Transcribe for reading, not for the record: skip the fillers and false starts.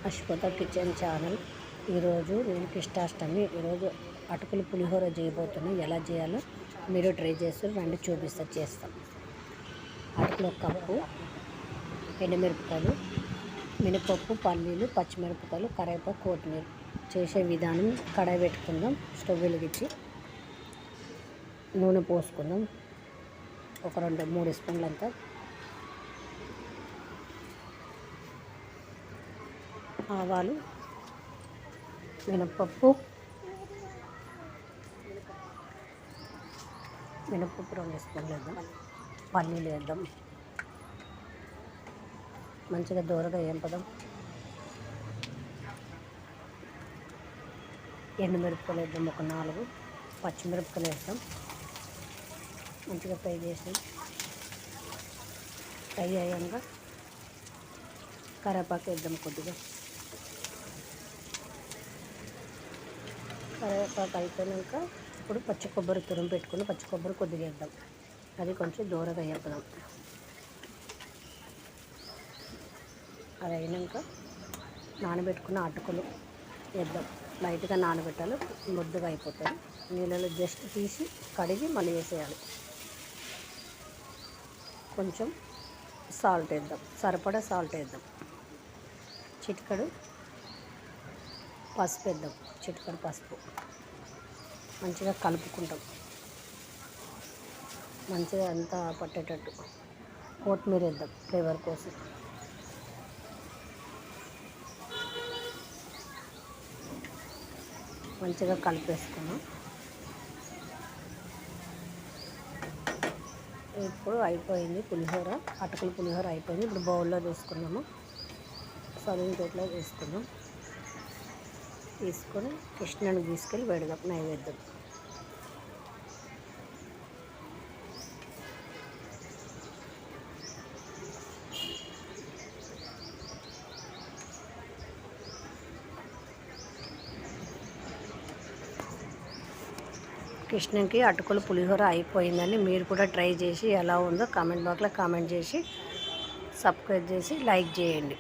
అశ్వత kitchen channel. ఈరోజు నేను కృష్ణాష్టమి. ఈరోజు అటుకులు పులిహోర చేయబోతున్నాను. ఎలా చేయాలో మీరు ట్రై చేస్తారు, రండి చేస్తాం. అటుకులు 1 కప్పు, ఎండుమిరపకాయలు, మినపప్పు, పల్లీలు, పచ్చిమిరపకాయలు, కరివేపాకు, కొత్తిమీర. చేసే విధానం: కడాయి పెట్టుకుందాం, స్టవ్ వెలిగించి నూనె పోసుకుందాం. ఒక 2-3 స్పూన్లంతా. ఆవాలు, మినపప్పు 2 స్పూన్లు వేద్దాం. పల్లీలు వేద్దాం. మంచిగా దూరగా వేంపదాం. ఎండుమిరపకాయలు వేద్దాం. ఒక 4 పచ్చిమిరపకాయలు వేద్దాం. మంచిగా ఫ్రై చేసాం. ఫ్రై అయ్యాక కరివేపాకు వేద్దాం. కొద్దిగా కరివేపాకు అయిపోయాక ఇప్పుడు పచ్చి కొబ్బరి తురుము పెట్టుకుని పచ్చి కొబ్బరి కొద్దిగా వేద్దాం. అది కొంచెం దూరగా వేద్దాం. అది అయినాక నానబెట్టుకున్న అటుకులు వేద్దాం. లైట్గా నానబెట్టాలి, ముద్దగా అయిపోతాయి. నీళ్ళలో జస్ట్ తీసి కడిగి మళ్ళీ వేసేయాలి. కొంచెం సాల్ట్ వేద్దాం, సరిపడా సాల్ట్ వేద్దాం. చిటికెడు పసుపు వేద్దాం. చిటికెడు పసుపు. మంచిగా కలుపుకుంటాం. మంచిగా అంతా పట్టేటట్టు. కొత్తిమీర వేద్దాం ఫ్లేవర్ కోసం. మంచిగా కలిపేసుకున్నాం. ఇప్పుడు అయిపోయింది పులిహోర. అటుకుల పులిహోర అయిపోయింది. ఇప్పుడు బౌల్లో తీసుకున్నాము. సర్వింగ్ ప్లేట్లో వేసుకున్నాం. తీసుకొని కృష్ణుని తీసుకెళ్ళి పెడదాం నైవేద్యం. కృష్ణునికి అటుకుల పులిహోర అయిపోయిందని మీరు కూడా ట్రై చేసి ఎలా ఉందో కామెంట్ బాక్స్లో కామెంట్ చేసి సబ్స్క్రైబ్ చేసి లైక్ చేయండి.